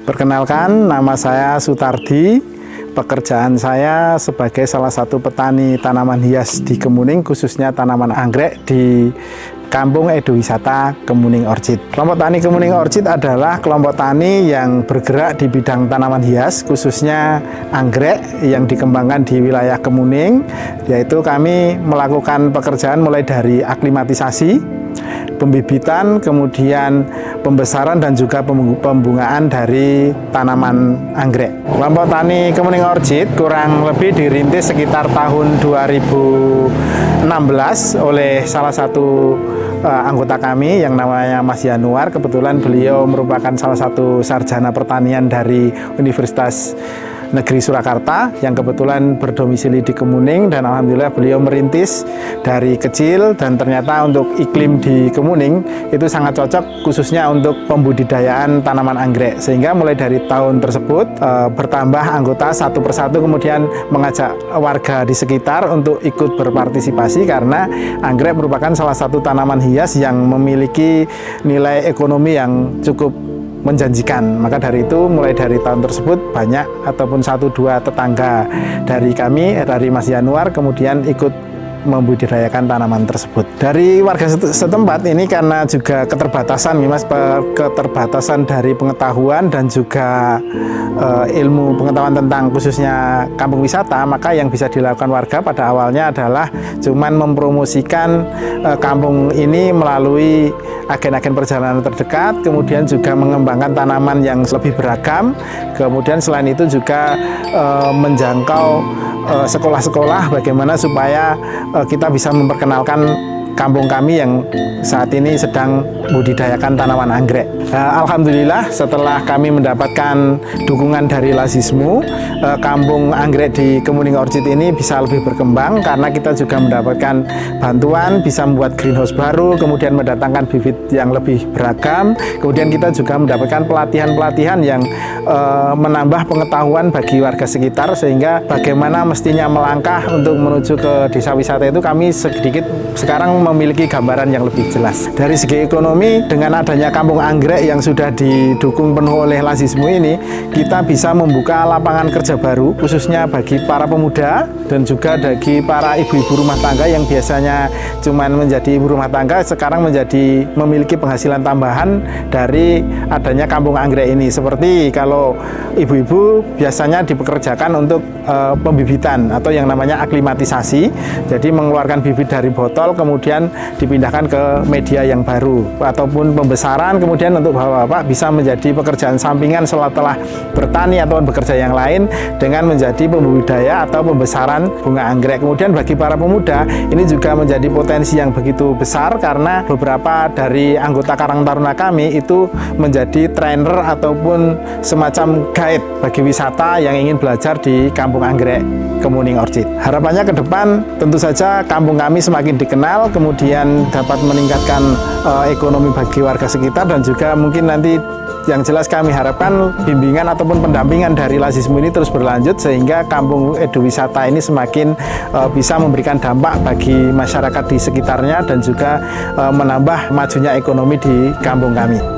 Perkenalkan, nama saya Sutardi. Pekerjaan saya sebagai salah satu petani tanaman hias di Kemuning, khususnya tanaman anggrek di Kampung Eduwisata Kemuning Orchid. Kelompok tani Kemuning Orchid adalah kelompok tani yang bergerak di bidang tanaman hias, khususnya anggrek yang dikembangkan di wilayah Kemuning, yaitu kami melakukan pekerjaan mulai dari aklimatisasi, pembibitan, kemudian pembesaran dan juga pembungaan dari tanaman anggrek. Kelompok tani Kemuning Orchid kurang lebih dirintis sekitar tahun 2016 oleh salah satu anggota kami yang namanya Mas Yanuar. Kebetulan beliau merupakan salah satu sarjana pertanian dari Universitas Negeri Surakarta yang kebetulan berdomisili di Kemuning, dan alhamdulillah beliau merintis dari kecil, dan ternyata untuk iklim di Kemuning itu sangat cocok khususnya untuk pembudidayaan tanaman anggrek, sehingga mulai dari tahun tersebut bertambah anggota satu persatu, kemudian mengajak warga di sekitar untuk ikut berpartisipasi karena anggrek merupakan salah satu tanaman hias yang memiliki nilai ekonomi yang cukup menjanjikan. Maka dari itu mulai dari tahun tersebut banyak ataupun 1-2 tetangga dari kami, dari Mas Yanuar, kemudian ikut membudidayakan tanaman tersebut. Dari warga setempat ini karena juga keterbatasan Mas, keterbatasan dari pengetahuan dan juga ilmu pengetahuan tentang khususnya kampung wisata, maka yang bisa dilakukan warga pada awalnya adalah cuman mempromosikan kampung ini melalui agen-agen perjalanan terdekat, kemudian juga mengembangkan tanaman yang lebih beragam, kemudian selain itu juga menjangkau sekolah-sekolah bagaimana supaya kita bisa memperkenalkan kampung kami yang saat ini sedang budidayakan tanaman anggrek. Alhamdulillah setelah kami mendapatkan dukungan dari Lazismu, kampung anggrek di Kemuning Orchid ini bisa lebih berkembang karena kita juga mendapatkan bantuan, bisa membuat greenhouse baru, kemudian mendatangkan bibit yang lebih beragam, kemudian kita juga mendapatkan pelatihan-pelatihan yang menambah pengetahuan bagi warga sekitar, sehingga bagaimana mestinya melangkah untuk menuju ke desa wisata itu kami sedikit sekarang memiliki gambaran yang lebih jelas. Dari segi ekonomi, dengan adanya kampung anggrek yang sudah didukung penuh oleh Lazismu ini, kita bisa membuka lapangan kerja baru khususnya bagi para pemuda dan juga bagi para ibu-ibu rumah tangga yang biasanya cuman menjadi ibu rumah tangga, sekarang menjadi memiliki penghasilan tambahan dari adanya kampung anggrek ini. Seperti kalau ibu-ibu biasanya dipekerjakan untuk pembibitan atau yang namanya aklimatisasi, jadi mengeluarkan bibit dari botol kemudian dipindahkan ke media yang baru, ataupun pembesaran kemudian untuk bapak-bapak bisa menjadi pekerjaan sampingan setelah bertani atau bekerja yang lain dengan menjadi pembudidaya atau pembesaran bunga anggrek. Kemudian bagi para pemuda ini juga menjadi potensi yang begitu besar karena beberapa dari anggota Karang Taruna kami itu menjadi trainer ataupun semacam guide bagi wisata yang ingin belajar di kampung anggrek Kemuning Orchid. Harapannya ke depan tentu saja kampung kami semakin dikenal, kemudian dapat meningkatkan ekonomi bagi warga sekitar, dan juga mungkin nanti yang jelas kami harapkan bimbingan ataupun pendampingan dari Lazismu ini terus berlanjut sehingga kampung eduwisata ini semakin bisa memberikan dampak bagi masyarakat di sekitarnya dan juga menambah majunya ekonomi di kampung kami.